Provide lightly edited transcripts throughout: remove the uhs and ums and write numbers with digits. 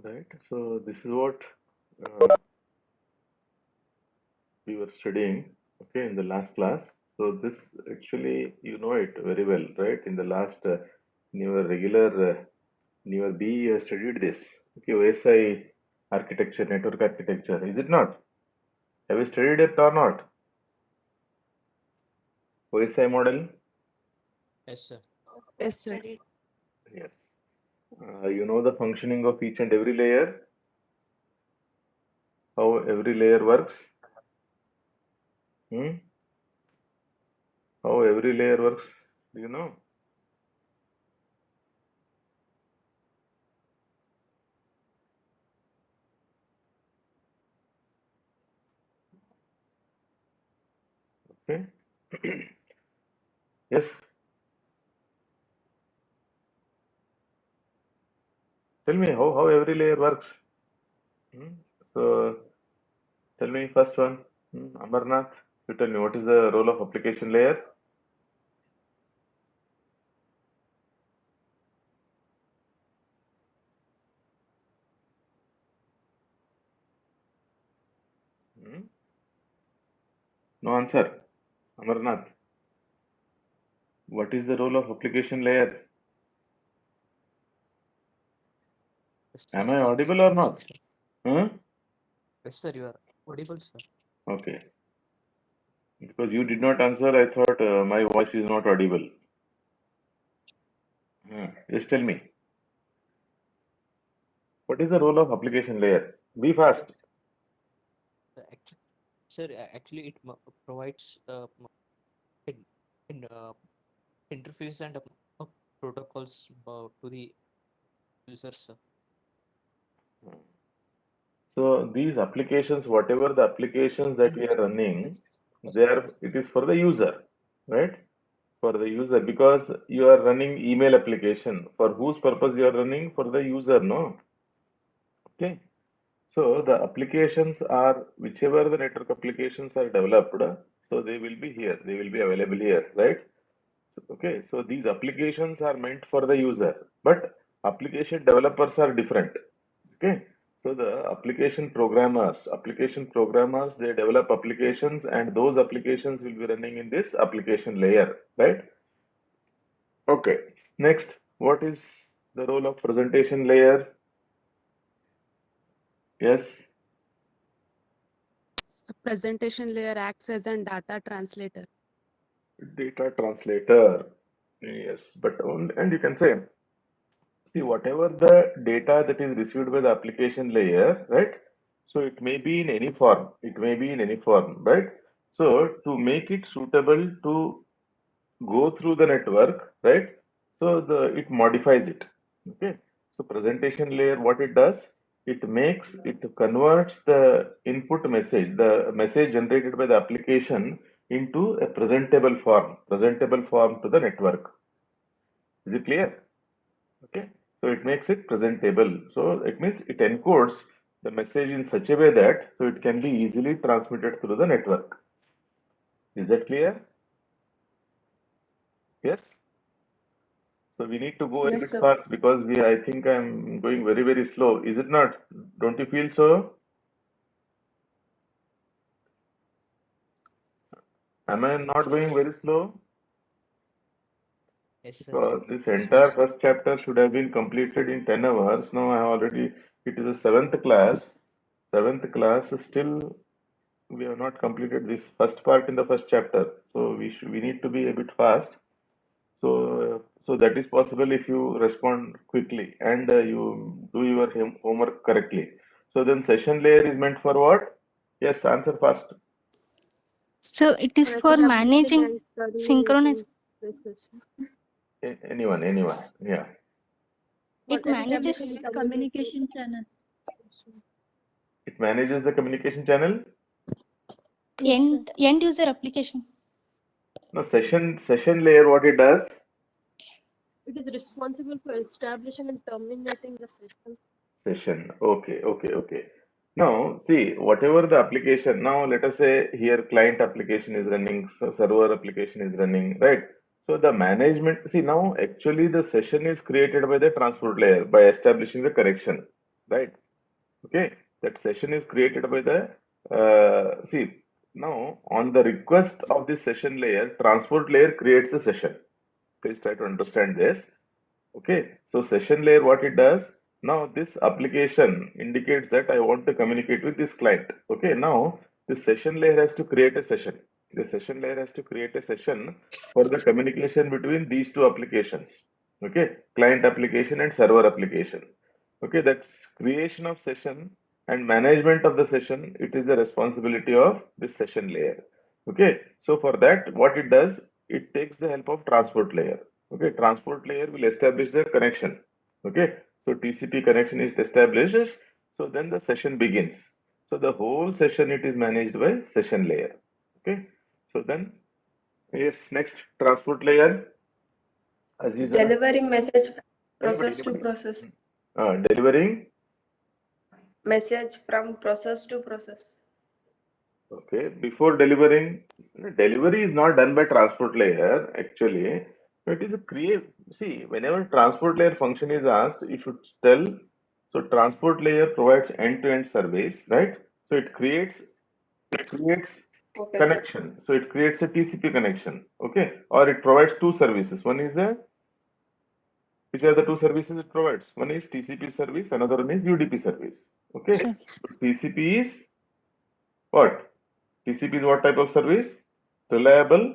Right. So this is what uh, we were studying, okay, in the last class. So this actually you know it very well, right? In the last in your regular in your B you have studied this. Okay, OSI architecture, network architecture, is it not? Have you studied it or not? OSI model? Yes, sir. Yes, sir. Yes. You know the functioning of each and every layer, how every layer works. Hmm? How every layer works, do you know? Okay. Yes. Tell me how every layer works. Hmm? So tell me first one. Amarnath, you tell me what is the role of application layer? Hmm? No answer. Amarnath, what is the role of application layer? Yes, Am sir. I audible or not? Hmm? Yes, sir. You are audible, sir. Okay. Because you did not answer, I thought my voice is not audible. Just tell me, what is the role of application layer? Be fast. Actually, sir, actually, it provides in, in interface and protocols to the users, sir. So these applications, whatever the applications that we are running, they are, it is for the user, right? For the user, because you are running email application. For whose purpose you are running? For the user, no? Okay. So the applications are, whichever the network applications are developed, so they will be here, they will be available here, right? So, okay, so these applications are meant for the user, but application developers are different. Okay, so the application programmers, they develop applications, and those applications will be running in this application layer, right? Okay, next, what is the role of presentation layer? Yes, Presentation layer acts as a data translator. data translator. Yes, but and you can say, see, whatever the data that is received by the application layer, right? So it may be in any form. It may be in any form, right? So to make it suitable to go through the network, right? So it modifies it. Okay. So presentation layer, what it does, it converts the input message, the message generated by the application into a presentable form to the network. Is it clear? Okay. So it makes it presentable. So it means it encodes the message in such a way that so it can be easily transmitted through the network. Is that clear? Yes. So we need to go a Yes, bit sir. fast because I think I'm going very, very slow. Is it not? Don't you feel so? Am I not going very slow? Yes, sir. Because this Slow, entire sir. first chapter should have been completed in 10 hours. Now I have already, it is a seventh class. Seventh class, still we have not completed this first part in the first chapter. So we need to be a bit fast. So that is possible if you respond quickly and you do your homework correctly. So then session layer is meant for what? Yes, answer fast. So it is for Network managing and synchronous. coordinating research. Anyone. Yeah. It manages Establishing Communication channel. session. It manages the communication channel. Yes, sir. end user application. No, session layer, what it does? It is responsible for establishing and terminating the session. Session. Okay. Now, see, whatever the application, now let us say here client application is running, so server application is running, right? So the management, see now actually the session is created by the transport layer by establishing the correction, right? Okay, that session is created by the see now on the request of this session layer, transport layer creates a session. Please try to understand this. Okay, so session layer, what it does, now this application indicates that I want to communicate with this client. Okay, now this session layer has to create a session. The session layer has to create a session for the communication between these two applications. Okay, client application and server application. Okay, that's creation of session and management of the session. It is the responsibility of this session layer. Okay, so for that, what it does, it takes the help of transport layer. Okay, transport layer will establish the connection. Okay, so TCP connection is established. So then the session begins. So the whole session it is managed by session layer. Okay, so then yes, next transport layer. Aziza, Delivering message from process to anybody? process. Delivering. Message from process to process. Okay, before delivering, delivery is not done by transport layer actually. It is a create. See, whenever transport layer function is asked, you should tell. So transport layer provides end-to-end service, right? So it creates Okay, sir. connection. So it creates a TCP connection, okay? Or it provides two services. One is a which are the two services it provides? One is TCP service, another one is UDP service. Okay. Sir. So TCP is what? TCP is what type of service? Reliable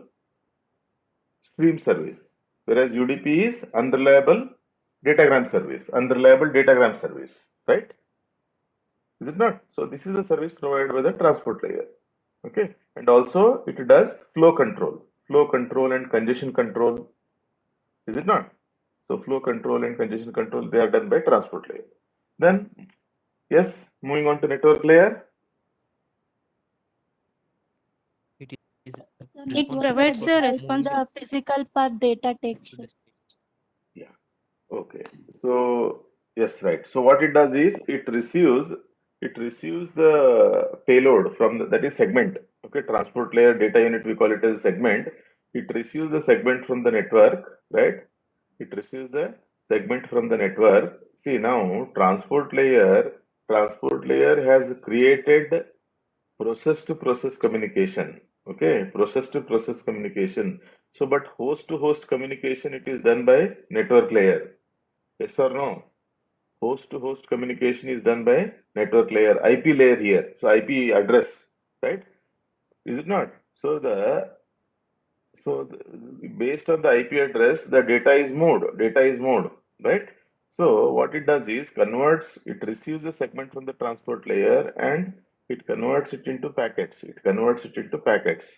stream service. Whereas UDP is unreliable datagram service. Unreliable datagram service. Right? Is it not? So this is the service provided by the transport layer. Okay. And also it does flow control. Flow control and congestion control. Is it not? So flow control and congestion control, they are done by transport layer. Then, yes, moving on to network layer. It is Sir, It responsible provides for a helps moving the physical part data takes. to destination. Yeah. Okay. So yes, right. So what it does is it receives the payload from that is segment. Okay, transport layer data unit we call it as a segment. It receives the segment from the network, right? It receives the segment from the network. See now transport layer has created process to process communication. Okay, process to process communication. So, but host to host communication, it is done by network layer. Yes or no? Host to host communication is done by network layer, IP layer here. So, IP address, right? Is it not? Based on the IP address, the data is moved. Data is moved, right? So what it does is it receives a segment from the transport layer and it converts it into packets. It converts it into packets,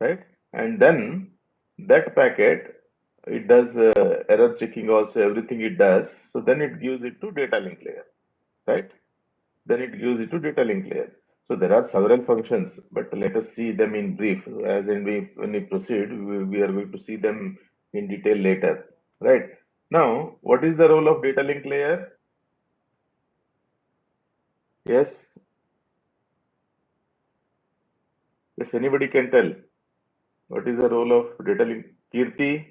right? And then that packet, it does error checking also, everything it does. So then it gives it to data link layer, right? Then it gives it to data link layer. So there are several functions, but let us see them in brief. As in when we proceed, we are going to see them in detail later, right? Now, what is the role of data link layer? Yes, yes, anybody can tell. What is the role of data link? Kirti?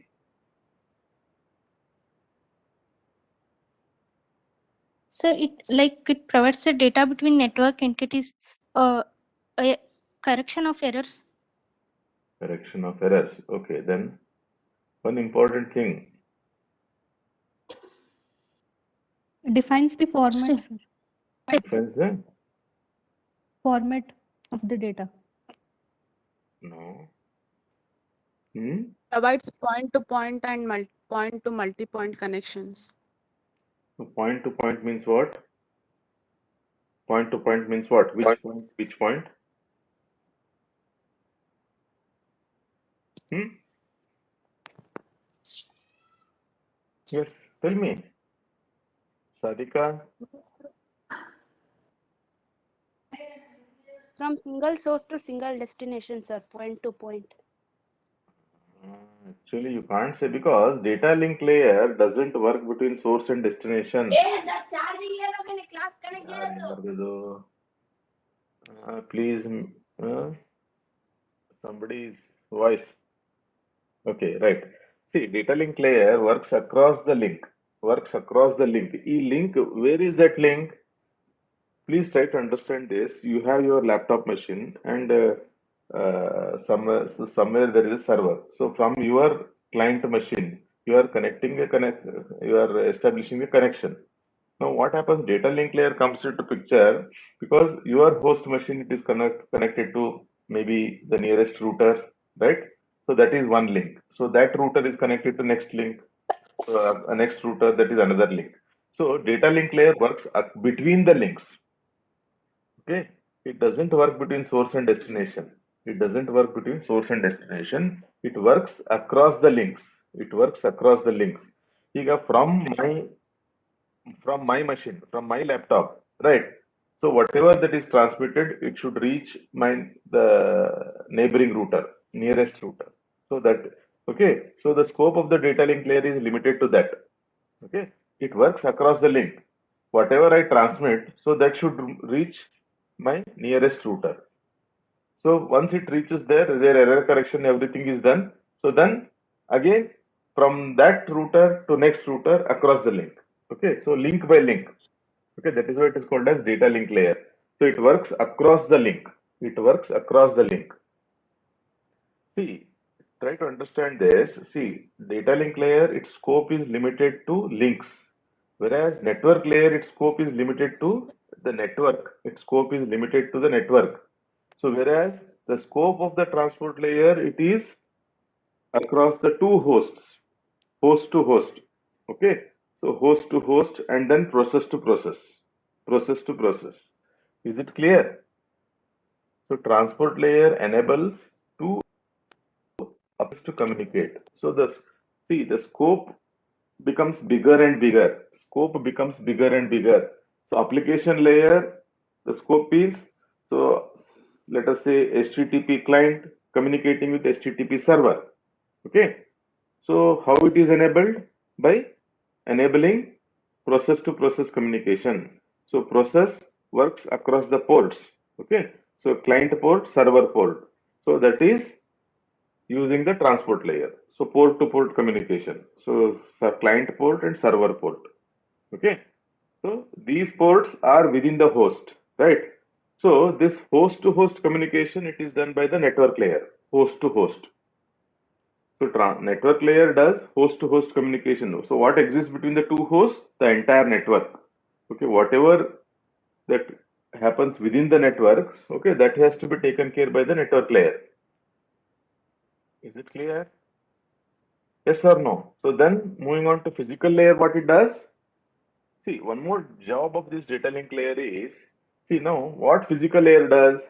So it provides the data between network entities, a correction of errors. Correction of errors. Okay, then one important thing. Defines the format, Sir. sir. Defines the Format of the data. no. Hmm? Provides point-to-point and point-to-multi-point connections. So point to point means what? Point to point means what? Which point? Which point? Hmm? Yes, tell me. Sadika? From single source to single destination, sir, point to point. Actually, you can't say because data link layer doesn't work between source and destination. यार, number दे दो. Please, somebody's voice. Okay, right. See, data link layer works across the link. Works across the link. E link, where is that link? please try to understand this. You have your laptop machine, and somewhere there is a server. So from your client machine, you are you are establishing a connection. Now, what happens? Data link layer comes into picture because your host machine it is connected to maybe the nearest router, right? So that is one link. So that router is connected to next link, a next router, that is another link. So data link layer works between the links. Okay, it doesn't work between source and destination. It doesn't work between source and destination. It works across the links. It works across the links. ಈಗ from my machine, from my laptop, right? So whatever that is transmitted, it should reach the neighboring router, nearest router. So that okay. So the scope of the data link layer is limited to that. Okay, it works across the link. Whatever I transmit, so that should reach my nearest router. So once it reaches there, their error correction, everything is done. So then again from that router to next router across the link. Okay, so link by link. Okay, that is why it is called as data link layer. So it works across the link. It works across the link. See, try to understand this. See, data link layer, its scope is limited to links, whereas network layer, its scope is limited to the network. Its scope is limited to the network. So whereas the scope of the transport layer, it is across the two hosts, host to host. Okay, so host to host and then process to process, process to process. Is it clear? So transport layer enables two apps to communicate. So the scope becomes bigger and bigger. Scope becomes bigger and bigger. So application layer, the scope is, so let us say HTTP client communicating with HTTP server. Okay. So how it is enabled? By enabling process to process communication. So process works across the ports. Okay. So client port, server port. So that is using the transport layer. So port to port communication. So client port and server port. Okay. So these ports are within the host, right? So this host to host communication, it is done by the network layer, host to host. So network layer does host to host communication. So what exists between the two hosts? The entire network. Okay, whatever that happens within the network, okay, that has to be taken care by the network layer. Is it clear? Yes or no? So then moving on to physical layer, what it does? See, one more job of this data link layer is, see now what physical layer does,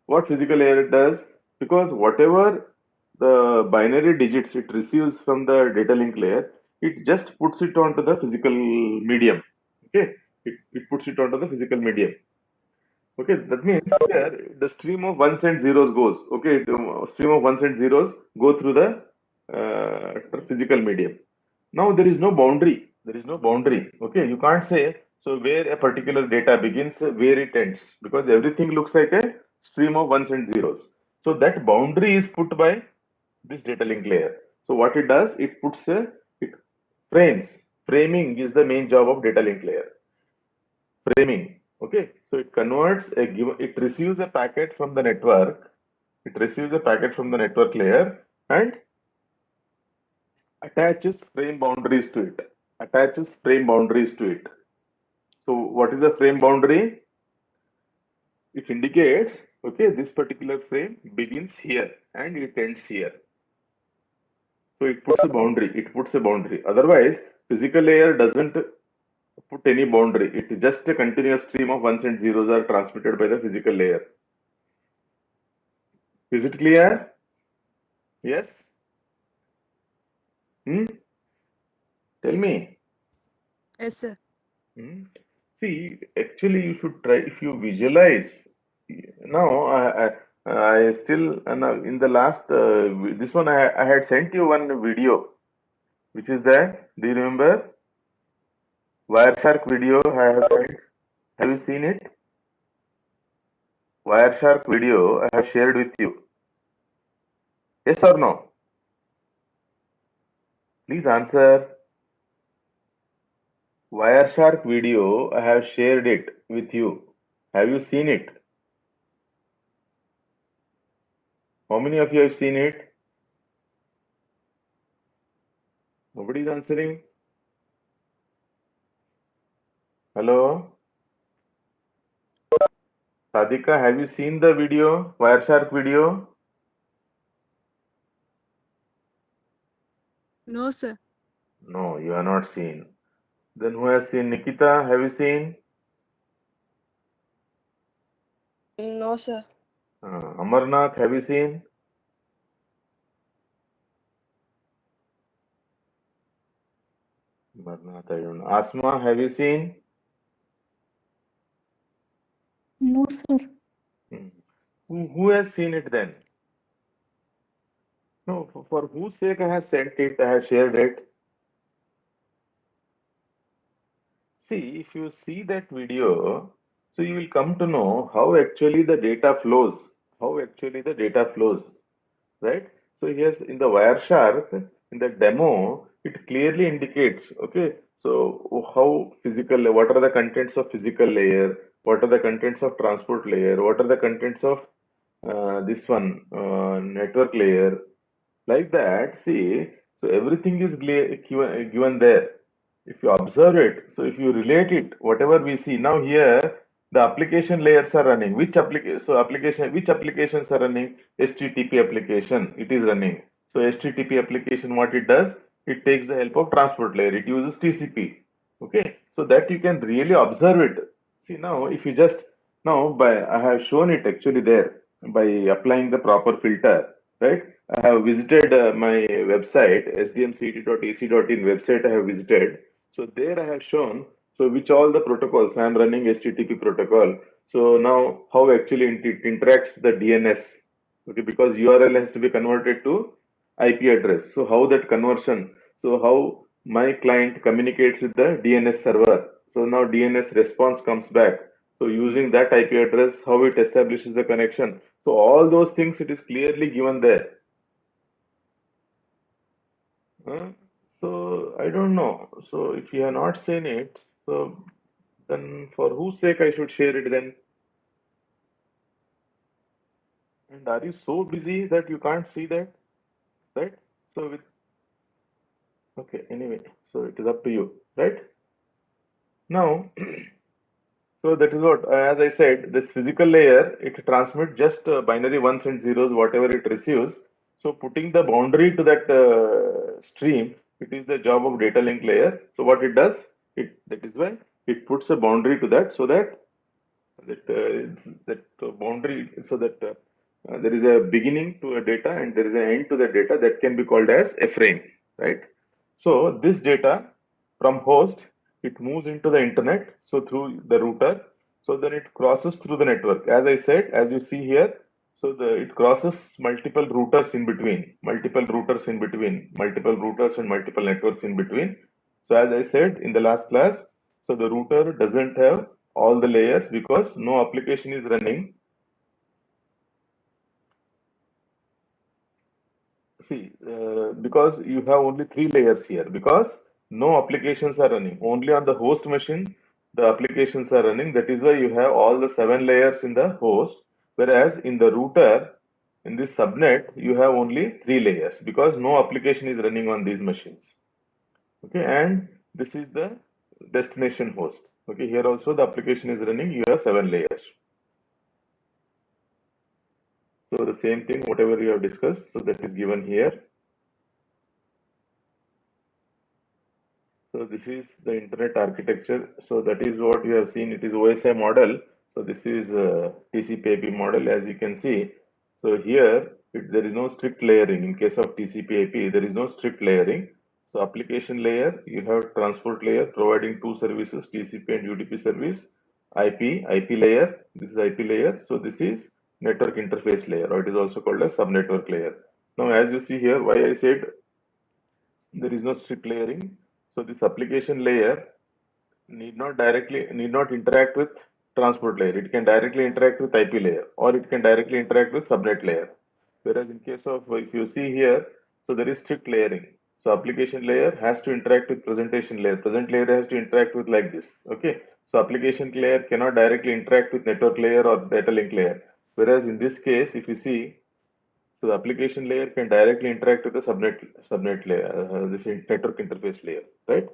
what physical layer does, because whatever the binary digits it receives from the data link layer, it just puts it onto the physical medium. Okay, it puts it onto the physical medium. Okay, that means here the stream of ones and zeros goes. Okay, the stream of ones and zeros go through the physical medium. Now there is no boundary. There is no boundary. Okay, you can't say so where a particular data begins, where it ends, because everything looks like a stream of ones and zeros. So that boundary is put by this data link layer. So what it does, it puts it frames. Framing is the main job of data link layer. Framing. Okay, so it converts a given, it receives a packet from the network. It receives a packet from the network layer and attaches frame boundaries to it. Attaches frame boundaries to it. So what is the frame boundary? It indicates, okay, this particular frame begins here and it ends here. So it puts a boundary. It puts a boundary. Otherwise, physical layer doesn't put any boundary. It is just a continuous stream of ones and zeros are transmitted by the physical layer. Is it clear? Yes? Tell me. Yes, sir. See, actually, you should try if you visualize. Now, I still in the last this one I had sent you one video, which is there. Do you remember? Wireshark video I have sent. Have you seen it? Wireshark video I have shared with you. Yes or no? Please answer. Wireshark video I have shared it with you. Have you seen it? How many of you have seen it? Nobody is answering. Hello? Sadhika, have you seen the video, Wireshark video? No, sir. No, you have not seen. Then who has seen? Nikita, have you seen? No, sir. Amarnath, have you seen? Amarnath, I don't know. Asma, have you seen? No, sir. Hmm. Who has seen it then? No, for whose sake I have sent it, I have shared it. See, if you see that video, so you will come to know how actually the data flows. How actually the data flows, right? So here's in the Wireshark, in the demo, it clearly indicates, okay, so how physical, what are the contents of physical layer, what are the contents of transport layer, what are the contents of this one, network layer, like that. See, so everything is given there. If you observe it, so if you relate it, whatever we see now here, the application layers are running. Which applications are running? HTTP application, it is running. So HTTP application, what it does, it takes the help of transport layer. It uses TCP. Okay, so that you can really observe it. See now, if you just now I have shown it actually there by applying the proper filter, right? I have visited my website sdmct.ac.in website. I have visited. So there I have shown so which all the protocols I am running HTTP protocol. So now how actually it interacts with the DNS. Okay, because URL has to be converted to IP address. So how that conversion. So how my client communicates with the DNS server. So now DNS response comes back. So using that IP address, how it establishes the connection. So all those things it is clearly given there. So I don't know. So if you have not seen it, so then for whose sake I should share it then? And are you so busy that you can't see that, right? So with okay, anyway, so it is up to you, right? Now, so that is what, as I said, this physical layer, it transmits just binary ones and zeros, whatever it receives. So putting the boundary to that stream, it is the job of data link layer. So what it does, that is why it puts a boundary to that, so that boundary, so that there is a beginning to a data and there is an end to the data that can be called as a frame, right? So this data from host, it moves into the internet, so through the router, so then it crosses through the network. As I said, as you see here, so it crosses multiple routers in between, multiple routers and multiple networks in between. So as I said in the last class, so the router doesn't have all the layers because no application is running. See, because you have only 3 layers here, because no applications are running. Only on the host machine, the applications are running. That is why you have all the 7 layers in the host, whereas in the router, in this subnet, you have only 3 layers because no application is running on these machines. Okay, and this is the destination host. Okay, here also the application is running, you have 7 layers. So the same thing, whatever you have discussed, so that is given here. So this is the internet architecture. So that is what you have seen. It is OSI model. So this is TCP/IP model, as you can see. So here there is no strict layering. In case of TCP/IP, there is no strict layering. So application layer, you have transport layer providing 2 services, TCP and UDP service. IP layer. This is IP layer. So this is network interface layer, or it is also called as subnetwork layer. Now, as you see here, why I said there is no strict layering. So this application layer need not interact with transport layer. It can directly interact with IP layer, or it can directly interact with subnet layer. Whereas in case of, if you see here, so there is strict layering. So application layer has to interact with presentation layer. Present layer has to interact with like this. Okay. So application layer cannot directly interact with network layer or data link layer. Whereas in this case, if you see, so the application layer can directly interact with the subnet layer, this network interface layer, right?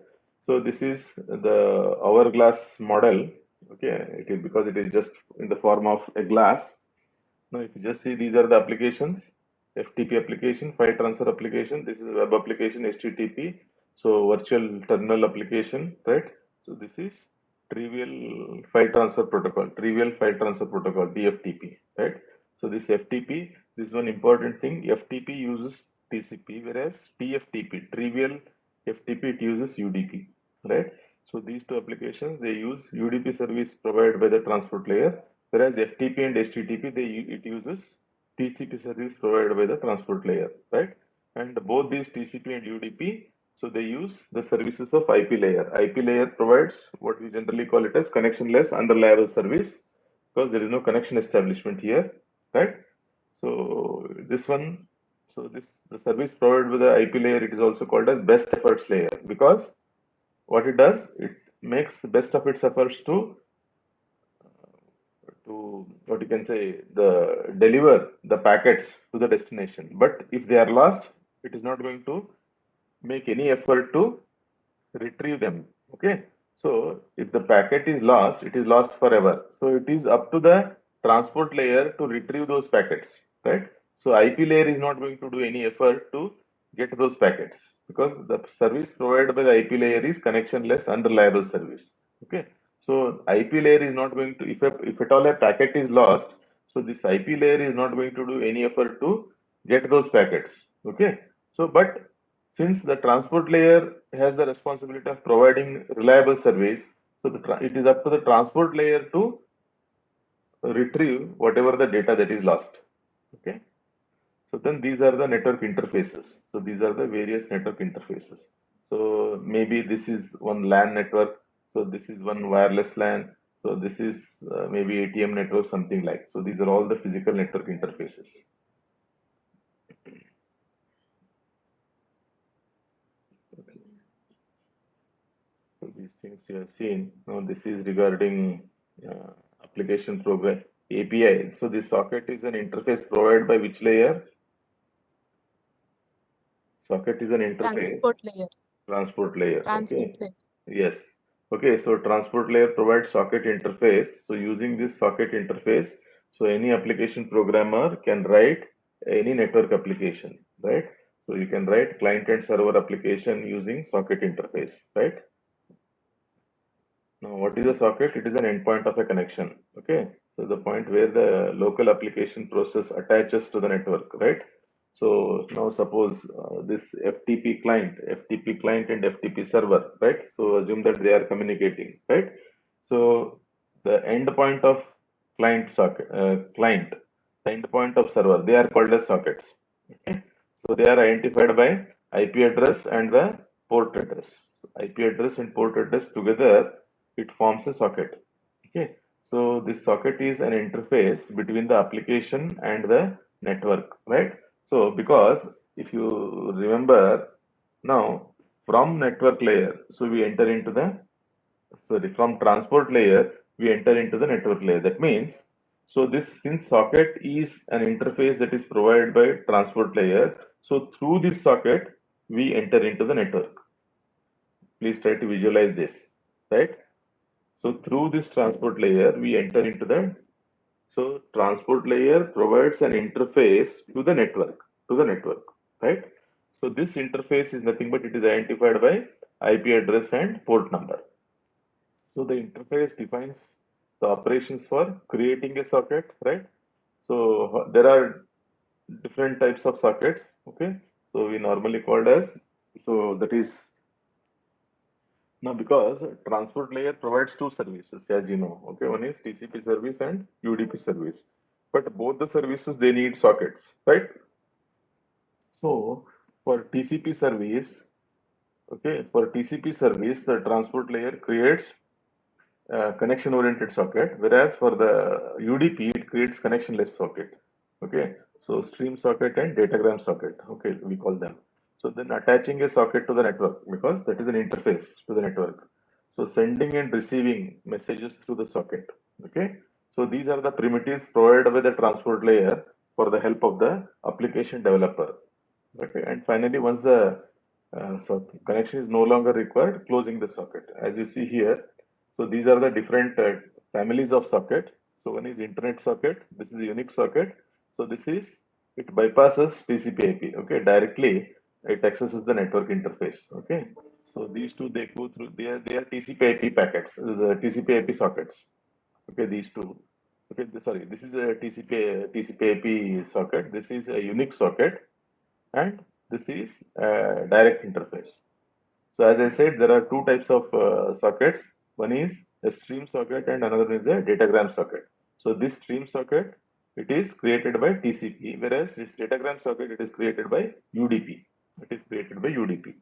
So this is the hourglass model. Okay, it is because it is just in the form of a glass. Now, if you just see, these are the applications: FTP application, file transfer application. This is web application, HTTP. So virtual terminal application, right? So this is trivial file transfer protocol, TFTP, right? So this FTP, this is one important thing. FTP uses TCP, whereas TFTP, trivial FTP, it uses UDP, right? So these two applications, they use UDP service provided by the transport layer, whereas FTP and HTTP, it uses TCP service provided by the transport layer, right? And both these TCP and UDP, so they use the services of IP layer. IP layer provides what we generally call it as connectionless unreliable service, because there is no connection establishment here, right? So this one, so this the service provided by the IP layer, it is also called as best efforts layer, because what it does, it makes the best of its efforts to what you can say, the deliver the packets to the destination. But if they are lost, it is not going to make any effort to retrieve them. Okay, so if the packet is lost, it is lost forever. So it is up to the transport layer to retrieve those packets, right? So IP layer is not going to do any effort to get those packets, because the service provided by the IP layer is connectionless unreliable service. Okay, so IP layer is not going to, if at all a packet is lost, so this IP layer is not going to do any effort to get those packets. Okay, so but since the transport layer has the responsibility of providing reliable service, so it is up to the transport layer to retrieve whatever the data that is lost. Okay, so then these are the network interfaces. So these are the various network interfaces. So maybe this is one LAN network. So this is one wireless LAN. So this is maybe ATM network, something like. So these are all the physical network interfaces. Okay. So these things you have seen. Now this is regarding application program API. So this socket is an interface provided by which layer? Socket is an interface. Transport layer. Transport layer. Transport Okay. layer. Yes. Okay. So transport layer provides socket interface. So using this socket interface, so any application programmer can write any network application, right? So you can write client and server application using socket interface, right? Now, what is a socket? It is an endpoint of a connection. Okay, so the point where the local application process attaches to the network, right? So now suppose this FTP client and FTP server, right? So assume that they are communicating, right? So the endpoint of client, the endpoint of server, they are called as sockets. Okay, so they are identified by IP address and the port address. IP address and port address together, it forms a socket. Okay, so this socket is an interface between the application and the network, right? So because if you remember now, from network layer, so we enter into the, sorry, from transport layer we enter into the network layer. That means, so this, since socket is an interface that is provided by transport layer, so through this socket we enter into the network. Please try to visualize this, right? So through this transport layer, we enter into the, so transport layer provides an interface to the network, right? So this interface is nothing but it is identified by IP address and port number. So the interface defines the operations for creating a socket, right? So there are different types of sockets, okay? So we normally called as, so that is, now, because transport layer provides two services, as you know, okay, one is TCP service and UDP service, but both the services, they need sockets, right? So for TCP service, okay, for TCP service, the transport layer creates a connection oriented socket, whereas for the UDP, it creates connectionless socket, okay? So stream socket and datagram socket, okay, we call them. So then attaching a socket to the network, because that is an interface to the network. So sending and receiving messages through the socket. Okay. So these are the primitives provided by the transport layer for the help of the application developer. Okay. And finally, once the connection is no longer required, closing the socket. As you see here, so these are the different families of socket. So one is internet socket. This is a Unix socket. So this is, it bypasses TCP/IP. Okay, directly it accesses the network interface. Okay, so these two, they go through. They are TCP/IP packets. This is TCP/IP sockets. Okay, these two. Okay, sorry, this is a TCP/IP socket. This is a Unix socket, and this is a direct interface. So as I said, there are two types of sockets. One is a stream socket and another is a datagram socket. So this stream socket, it is created by TCP, whereas this datagram socket, it is created by UDP. It is created by UDP.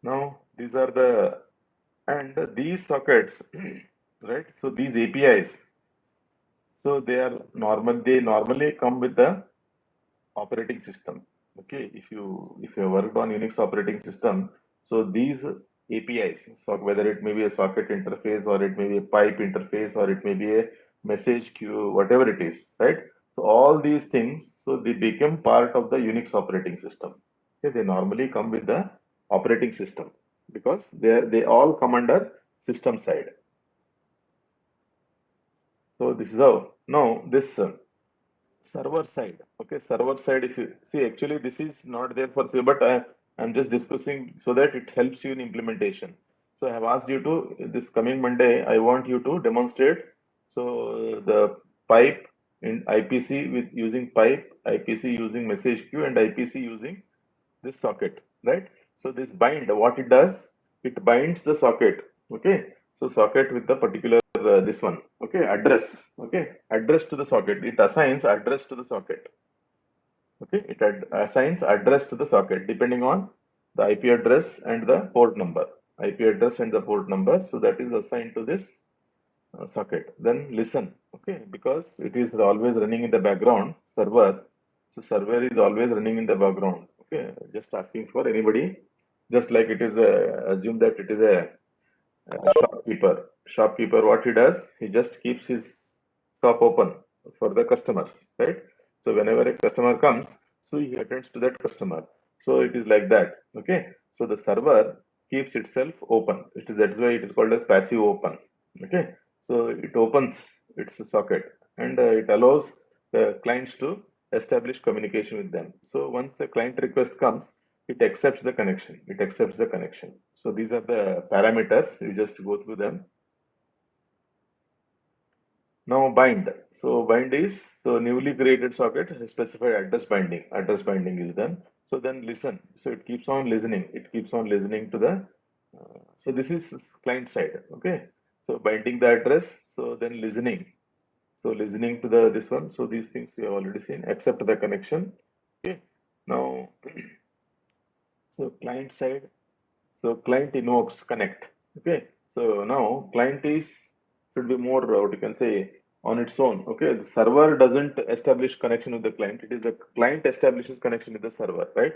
Now these are the, and these sockets, right? So these APIs, so they normally come with the operating system. Okay, if you have worked on Unix operating system, so these APIs, so whether it may be a socket interface or it may be a pipe interface or it may be a message queue, whatever it is, right? So all these things, so they become part of the Unix operating system. Okay, they normally come with the operating system because they all come under system side. So this is how now this server side. Okay, server side, if you see, actually this is not there for say, but I'm just discussing so that it helps you in implementation. So I have asked you to, this coming Monday, I want you to demonstrate. So the pipe in IPC with using pipe, IPC using message queue, and IPC using this socket, right? So this bind, what it does, it binds the socket. Okay, so socket with the particular this one, okay, address, okay, address to the socket. It assigns address to the socket. Okay, it assigns address to the socket depending on the IP address and the port number. IP address and the port number. So that is assigned to this socket. Then listen, okay, because it is always running in the background server. So server is always running in the background. Okay, just asking for anybody, just like it is assume that it is a shopkeeper. Shopkeeper, what he does, he just keeps his shop open for the customers, right? So whenever a customer comes, so he attends to that customer. So it is like that. Okay. So the server keeps itself open. It is, that's why it is called as passive open. Okay. So it opens its socket and it allows the clients to establish communication with them. So once the client request comes, it accepts the connection. It accepts the connection. So these are the parameters. You just go through them. Now bind. So bind is, so newly created socket specified address binding. Address binding is done. So then listen. So it keeps on listening. It keeps on listening to the. So this is client side. Okay. So binding the address. So then listening. So listening to the this one. So these things we have already seen. Accept the connection. Okay. Now. So client side. So client invokes connect. Okay. So now client is should be more what you can say on its own. Okay. The server doesn't establish connection with the client. It is the client establishes connection with the server, right?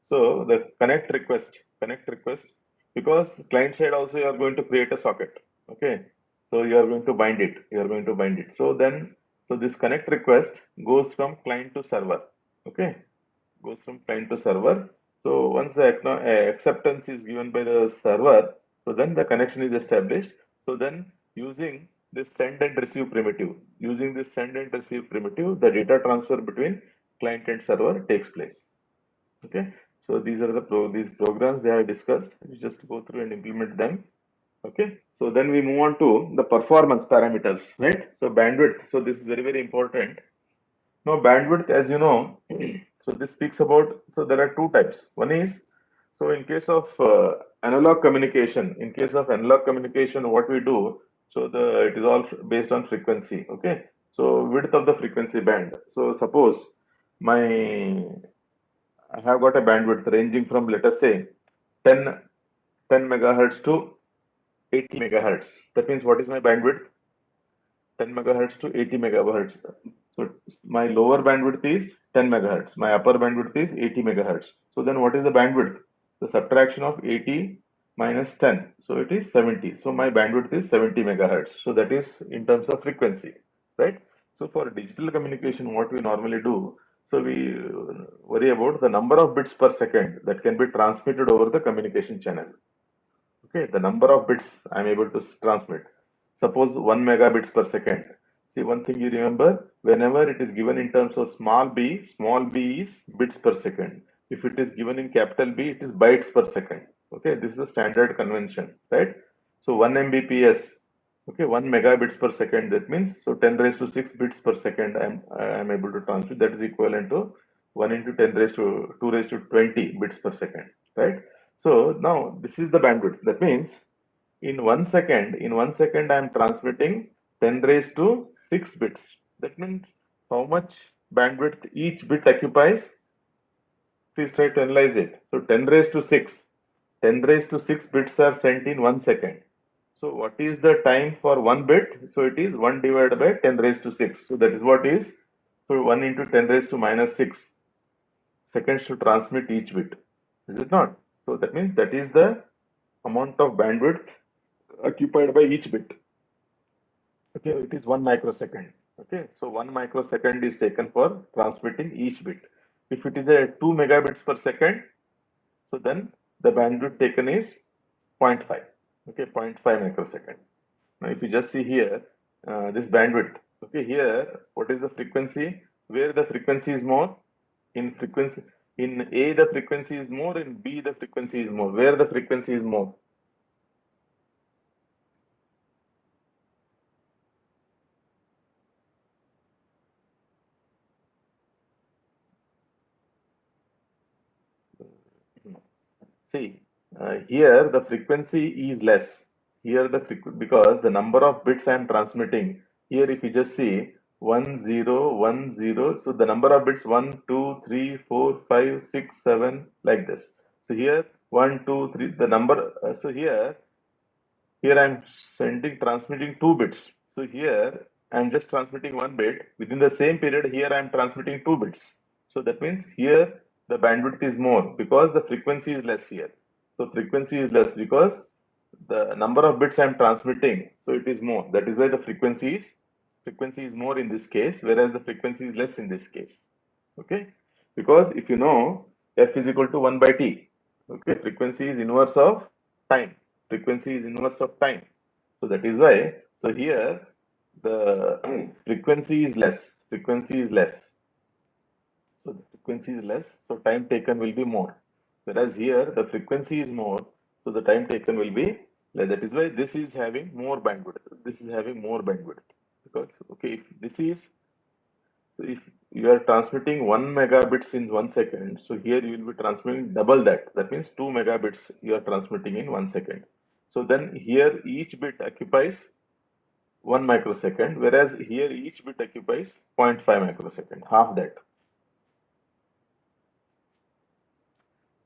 So the connect request, because client side also you are going to create a socket. Okay. So you are going to bind it. You are going to bind it. So then, so this connect request goes from client to server. Okay. Goes from client to server. So once the acceptance is given by the server, so then the connection is established. So then using this send and receive primitive, the data transfer between client and server takes place. Okay. So these are these programs they are discussed. You just go through and implement them. Okay. So then we move on to the performance parameters, right? So bandwidth. So this is very, very important. Now bandwidth, as you know, so this speaks about, so there are two types. One is, so in case of analog communication, what we do, so it is all based on frequency. Okay. So width of the frequency band. So suppose I have got a bandwidth ranging from, let us say, 10 megahertz to 80 megahertz. That means what is my bandwidth? 10 megahertz to 80 megahertz. So my lower bandwidth is 10 megahertz. My upper bandwidth is 80 megahertz. So then what is the bandwidth? The subtraction of 80 minus 10. So it is 70. So my bandwidth is 70 megahertz. So that is in terms of frequency, right? So for digital communication, what we normally do, so we worry about the number of bits per second that can be transmitted over the communication channel. Okay, the number of bits I'm able to transmit. Suppose 1 megabits per second. See, one thing you remember, whenever it is given in terms of small b is bits per second. If it is given in capital B, it is bytes per second. Okay, this is a standard convention, right? So 1 Mbps, okay, 1 megabits per second. That means, so 10 raised to 6 bits per second I'm able to transmit. That is equivalent to 1 into 10 raised to 2 raised to 20 bits per second, right? So now this is the bandwidth. That means in 1 second I am transmitting 10 raised to 6 bits. That means how much bandwidth each bit occupies. Please try to analyze it. So 10 raised to 6. 10 raised to 6 bits are sent in 1 second. So what is the time for 1 bit? So it is 1 divided by 10 raised to 6. So that is what is, so 1 into 10 raised to minus 6 seconds to transmit each bit. Is it not? So that means that is the amount of bandwidth occupied by each bit. Okay, it is 1 microsecond. Okay, so 1 microsecond is taken for transmitting each bit. If it is a 2 megabits per second, so then the bandwidth taken is 0.5. Okay, 0.5 microsecond. Now, if you just see here, this bandwidth. Okay, here, what is the frequency? Where the frequency is more? In frequency, in A, the frequency is more. In B, the frequency is more. Where the frequency is more? See, here the frequency is less. Here because the number of bits I am transmitting. Here, if you just see 1 0 1 0, so the number of bits 1 2 3 4 5 6 7 like this. So here 1 2 3 the number. So here I am transmitting 2 bits. So here I am just transmitting 1 bit. Within the same period, here I am transmitting 2 bits. So that means here the bandwidth is more because the frequency is less here. So frequency is less because the number of bits I am transmitting, so it is more. That is why the frequency is more in this case, whereas the frequency is less in this case. Okay, because if you know f is equal to 1 by t, okay, frequency is inverse of time. Frequency is inverse of time. So that is why, so here the frequency is less. Frequency is less. So the frequency is less, so time taken will be more. Whereas here the frequency is more, so the time taken will be less. That is why this is having more bandwidth. This is having more bandwidth. Because, okay, if this is, so if you are transmitting 1 megabits in 1 second, so here you will be transmitting double that. That means 2 megabits you are transmitting in 1 second. So then here each bit occupies 1 microsecond, whereas here each bit occupies 0.5 microsecond, half that.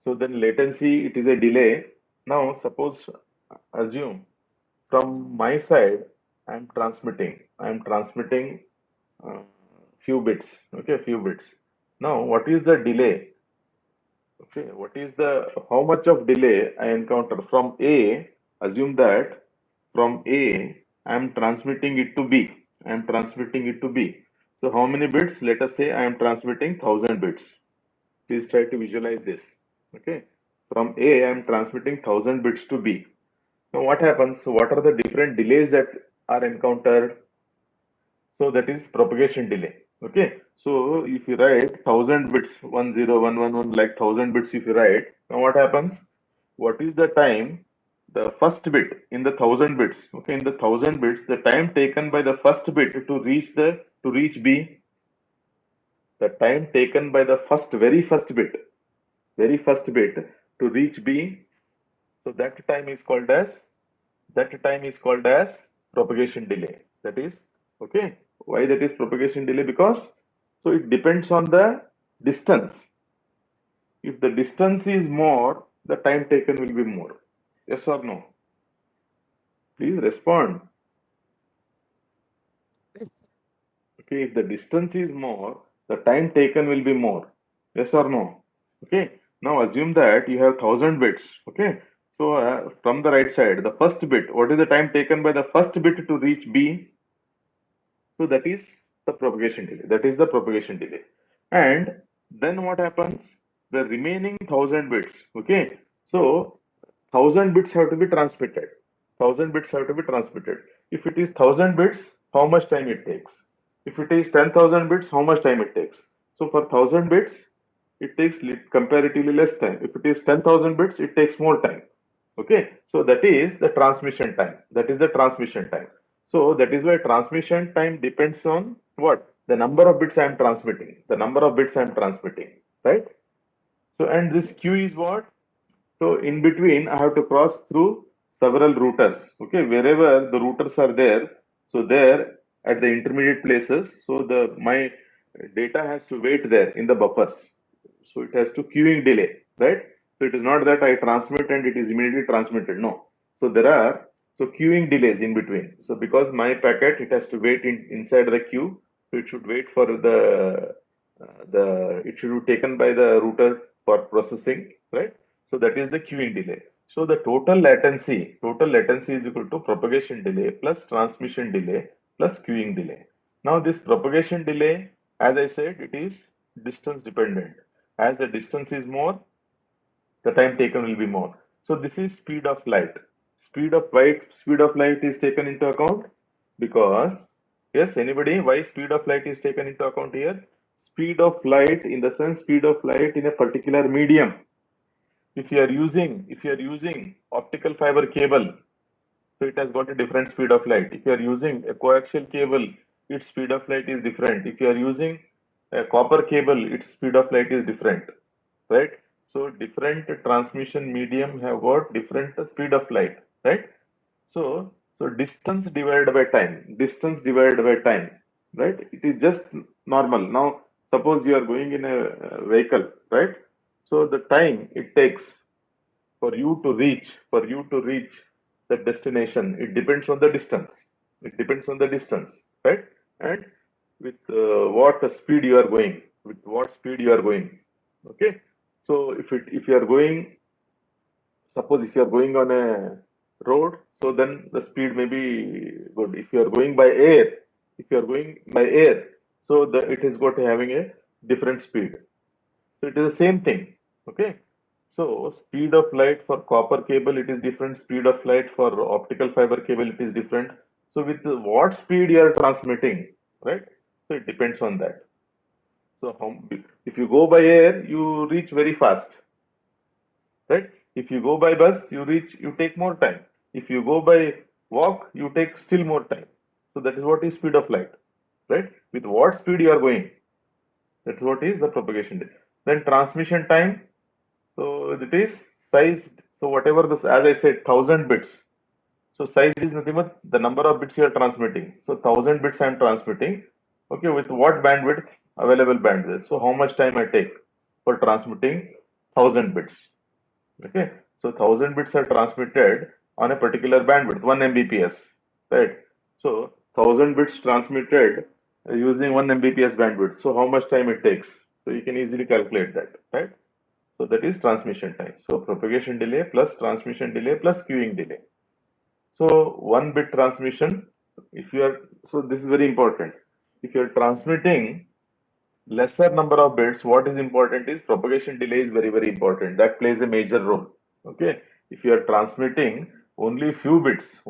So then latency, it is a delay. Now suppose, assume from my side, I am transmitting few bits, okay, few bits. Now what is the delay? Okay, what is how much of delay I encounter from A? Assume that from A, I am transmitting it to B. I am transmitting it to B. So how many bits? Let us say I am transmitting 1000 bits. Please try to visualize this. Okay, from A, I am transmitting 1000 bits to B. Now what happens? So what are the different delays that are encountered? So that is propagation delay. Okay, so if you write 1000 bits, 10111 like 1000 bits, if you write, now what happens? What is the time? The first bit in the 1000 bits. Okay, in the 1000 bits, the time taken by the first bit to reach B, the time taken by the very first bit to reach B. So that time is called as propagation delay. That is, okay. Why that is propagation delay? Because so it depends on the distance. If the distance is more, the time taken will be more. Yes or no? Please respond. Yes. Okay, if the distance is more, the time taken will be more. Yes or no? Okay. Now assume that you have 1000 bits. Okay. So from the right side, the first bit, what is the time taken by the first bit to reach B? So that is the propagation delay. That is the propagation delay. And then what happens? The remaining 1000 bits. Okay. So 1000 bits have to be transmitted. 1000 bits have to be transmitted. If it is 1000 bits, how much time it takes? If it is 10,000 bits, how much time it takes? So for 1000 bits, it takes comparatively less time. If it is 10,000 bits, it takes more time. Okay, so that is the transmission time. That is the transmission time. So that is why transmission time depends on what? The number of bits I am transmitting. The number of bits I am transmitting, right? So, and this queue is what? So in between, I have to cross through several routers. Okay, wherever the routers are there, so there at the intermediate places, so my data has to wait there in the buffers. So it has to queuing delay, right? So it is not that I transmit and it is immediately transmitted. No. So there are queuing delays in between. So because my packet, it has to wait inside the queue, so it should wait for it should be taken by the router for processing, right? So that is the queuing delay. So the total latency is equal to propagation delay plus transmission delay plus queuing delay. Now this propagation delay, as I said, it is distance dependent. As the distance is more, the time taken will be more. So this is speed of light. Speed of light is taken into account because, yes, anybody, why speed of light is taken into account here? Speed of light, in the sense, speed of light in a particular medium. If you are using optical fiber cable, so it has got a different speed of light. If you are using a coaxial cable, its speed of light is different. If you are using a copper cable, its speed of light is different, right? So different transmission medium have got different speed of light, right? So distance divided by time, right? It is just normal. Now suppose you are going in a vehicle, right? So the time it takes for you to reach the destination, it depends on the distance. Right? And with what speed you are going, okay? So if you are going, suppose if you are going on a road, so then the speed may be good. If you are going by air, so it is got having a different speed. So it is the same thing. Okay. So speed of light for copper cable, it is different. Speed of light for optical fiber cable, it is different. So with what speed you are transmitting, right? So it depends on that. So if you go by air, you reach very fast, right? If you go by bus, you take more time. If you go by walk, you take still more time. So that is what is speed of light, right? With what speed you are going, that's what is the propagation delay. Then transmission time, so it is size. So whatever this, as I said, 1000 bits. So size is nothing but the number of bits you are transmitting. So 1000 bits I am transmitting. Okay, with what bandwidth? Available bandwidth. So how much time I take for transmitting 1000 bits? Okay, so 1000 bits are transmitted on a particular bandwidth, 1 Mbps, right? So 1000 bits transmitted using 1 Mbps bandwidth. So how much time it takes? So you can easily calculate that, right? So that is transmission time. So propagation delay plus transmission delay plus queuing delay. So 1 bit transmission, so this is very important. If you are transmitting lesser number of bits, what is important is propagation delay is very, very important. That plays a major role. Okay. If you are transmitting only few bits,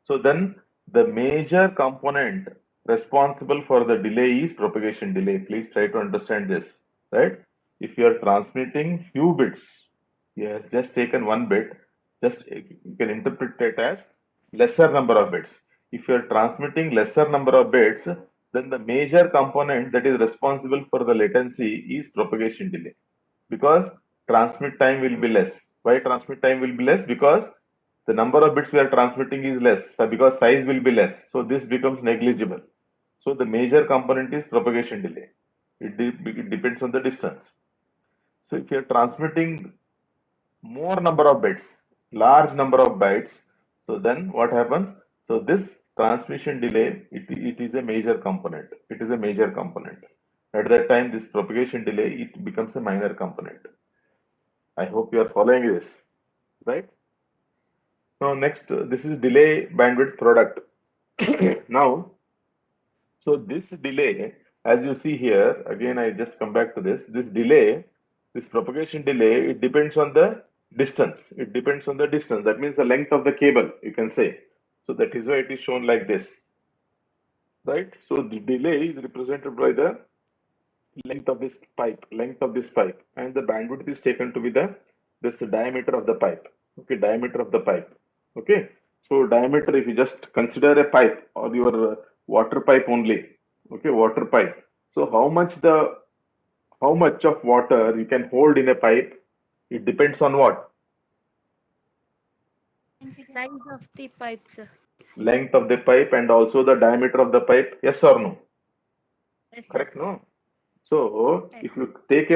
so then the major component responsible for the delay is propagation delay. Please try to understand this, right? If you are transmitting few bits, you have just taken 1 bit, you can interpret it as lesser number of bits. If you are transmitting lesser number of bits, then the major component that is responsible for the latency is propagation delay, because transmit time will be less. Why transmit time will be less? Because the number of bits we are transmitting is less, so because size will be less, so this becomes negligible. So the major component is propagation delay. It depends on the distance. So if you are transmitting more number of bits, large number of bytes, so then what happens? So this transmission delay, it is a major component. At that time, this propagation delay, it becomes a minor component. I hope you are following this. right? Now next, this is delay bandwidth product. Now, so this delay, as you see here, again I just come back to this. This delay, this propagation delay, it depends on the distance. It depends on the distance. That means the length of the cable, you can say. So that is why it is shown like this, right? So the delay is represented by the length of this pipe, and the bandwidth is taken to be this diameter of the pipe. Okay, diameter of the pipe. Okay, so diameter, if you just consider a pipe or your water pipe only. Okay, water pipe. So how much of water you can hold in a pipe? It depends on what? Size of the pipe, sir. Length of the pipe and also the diameter of the pipe. Yes or no? Yes, sir. Correct, no? So Yes. if you take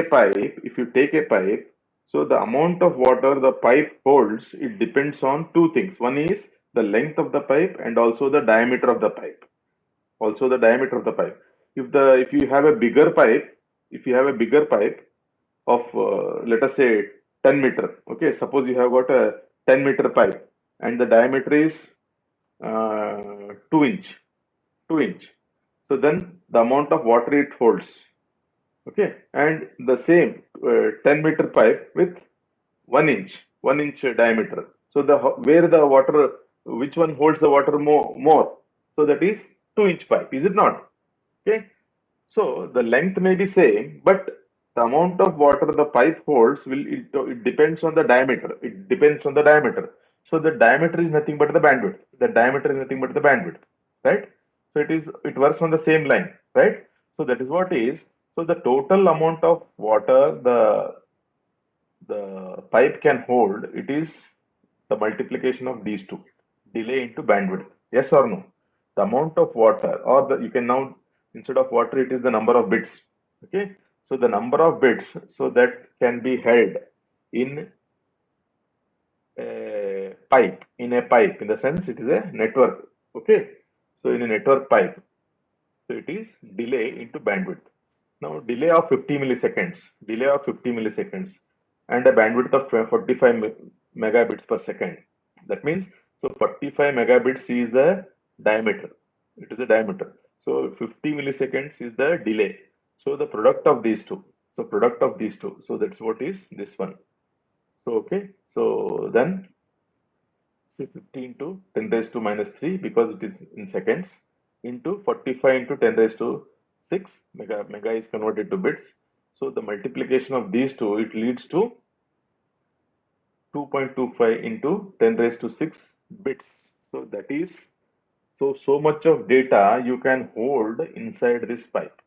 a pipe, so the amount of water the pipe holds, it depends on two things. One is the length of the pipe and also the diameter of the pipe. If you have a bigger pipe, of let us say 10 meter. Okay, suppose you have got a 10-meter pipe and the diameter is 2 inch. So then the amount of water it holds. Okay, and the same 10-meter pipe with 1 inch diameter. So where the water, which one holds the water more? So that is 2-inch pipe, is it not? Okay, so the length may be same, but the amount of water the pipe holds it depends on the diameter. So the diameter is nothing but the bandwidth. Right? So it works on the same line, right? So that is what is. So the total amount of water the pipe can hold, it is the multiplication of these two, delay into bandwidth. Yes or no? The amount of water, or you can now, instead of water, it is the number of bits. Okay, so the number of bits, so that can be held in a pipe, in the sense it is a network. Okay, so in a network pipe, so it is delay into bandwidth. Now delay of 50 milliseconds, and a bandwidth of 45 megabits per second. That means, so 45 megabits is the diameter. It is the diameter. So 50 milliseconds is the delay. So the product of these two. So that's what is this one. So okay. So then say 50 into 10 raised to minus 3, because it is in seconds, into 45 into 10 raised to 6. Mega is converted to bits. So the multiplication of these two, it leads to 2.25 into 10 raised to 6 bits. So that is, so much of data you can hold inside this pipe.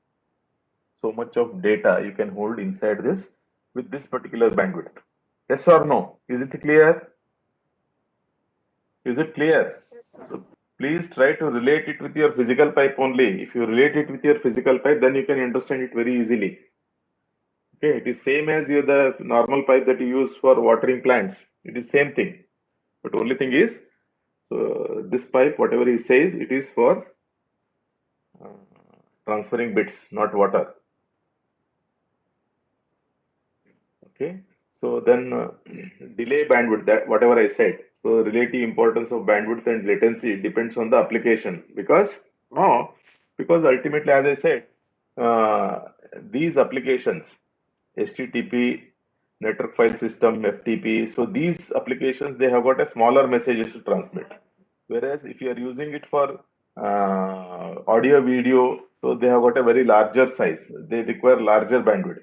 So much of data you can hold inside this with this particular bandwidth. Yes or no? Is it clear? So please try to relate it with your physical pipe only. If you relate it with your physical pipe, then you can understand it very easily. Okay, it is same as the normal pipe that you use for watering plants. It is same thing. But only thing is, so this pipe, whatever he says, it is for transferring bits, not water. Okay, so then delay bandwidth, that whatever I said. So relative importance of bandwidth and latency depends on the application, because ultimately, as I said, these applications, HTTP, network file system, FTP, so these applications, they have got a smaller messages to transmit. Whereas if you are using it for audio, video, so they have got a very larger size. They require larger bandwidth.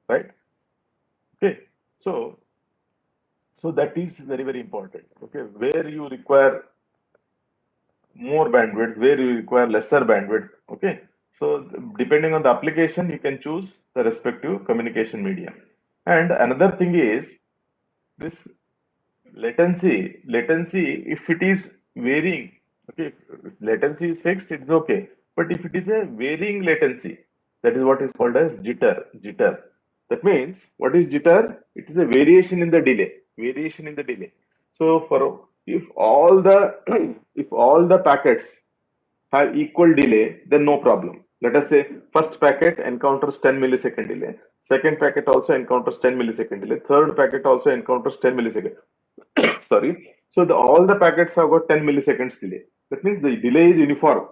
Right? Okay. So that is very, very important. Okay, where you require more bandwidth, where you require lesser bandwidth. Okay, so depending on the application, you can choose the respective communication medium. And another thing is this latency. If it is varying, okay, if latency is fixed, it's okay. But if it is a varying latency, that is what is called as jitter. That means, what is jitter? It is a variation in the delay. So if all the if all the packets have equal delay, then no problem. Let us say first packet encounters 10 millisecond delay, second packet also encounters 10 millisecond delay, third packet also encounters 10 millisecond. Sorry. So all the packets have got 10 milliseconds delay. That means the delay is uniform.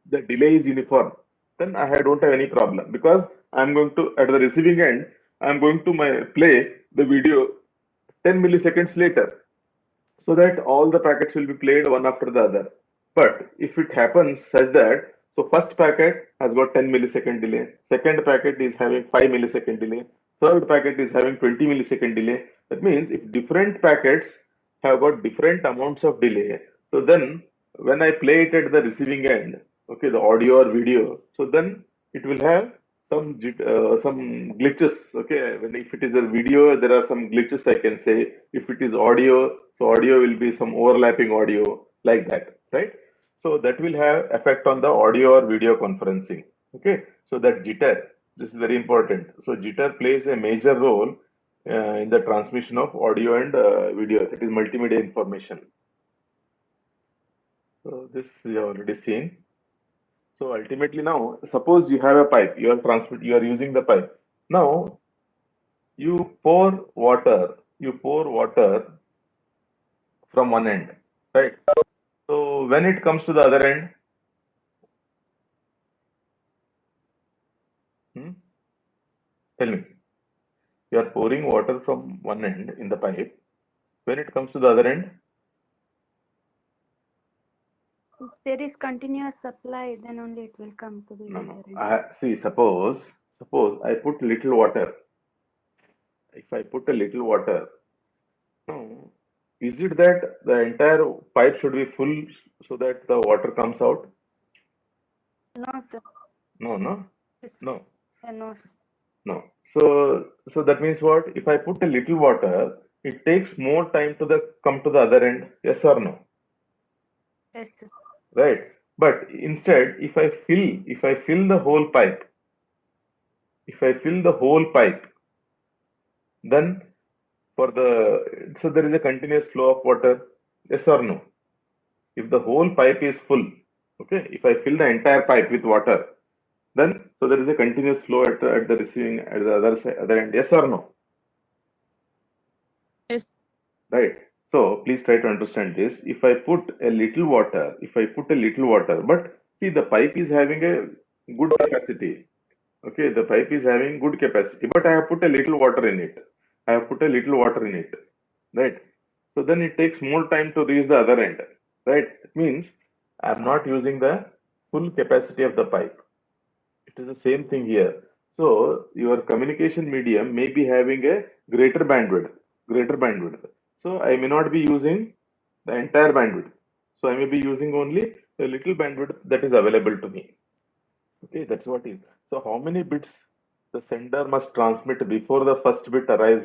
The delay is uniform. Then I don't have any problem because I'm going to, at the receiving end, I'm going to play the video 10 milliseconds later, so that all the packets will be played one after the other. But if it happens such that, so first packet has got 10 millisecond delay, second packet is having 5 millisecond delay, third packet is having 20 millisecond delay. That means if different packets have got different amounts of delay, so then when I play it at the receiving end, okay, the audio or video, so then it will have some glitches. Okay, when if it is a video, there are some glitches, I can say. If it is audio, so audio will be some overlapping audio, like that, right? So that will have effect on the audio or video conferencing. Okay, so that jitter, this is very important. So jitter plays a major role in the transmission of audio and video, that is multimedia information. So this we have already seen. So ultimately now, suppose you have a pipe, you are using the pipe. Now you pour water from one end, right? So when it comes to the other end, tell me, you are pouring water from one end in the pipe. When it comes to the other end, If there is continuous supply, then only it will come to the no. other end. See, suppose I put little water. If I put a little water, no, is it that the entire pipe should be full so that the water comes out? No, sir. No, no, It's no, no, sir. no. So that means what? If I put a little water, it takes more time to come to the other end. Yes or no? Yes, sir. Right. But instead, if I fill the whole pipe, then so there is a continuous flow of water. Yes or no? If the whole pipe is full, okay, if I fill the entire pipe with water, then so there is a continuous flow at the receiving at the other end. Yes or no? Yes. Right. So please try to understand this. If I put a little water, but see the pipe is having a good capacity. Okay, the pipe is having good capacity, but I have put a little water in it. Right? So then it takes more time to reach the other end. Right? It means I'm not using the full capacity of the pipe. It is the same thing here. So your communication medium may be having a greater bandwidth. So I may not be using the entire bandwidth. So I may be using only a little bandwidth that is available to me. Okay, that's what is. So how many bits the sender must transmit before the first bit arrives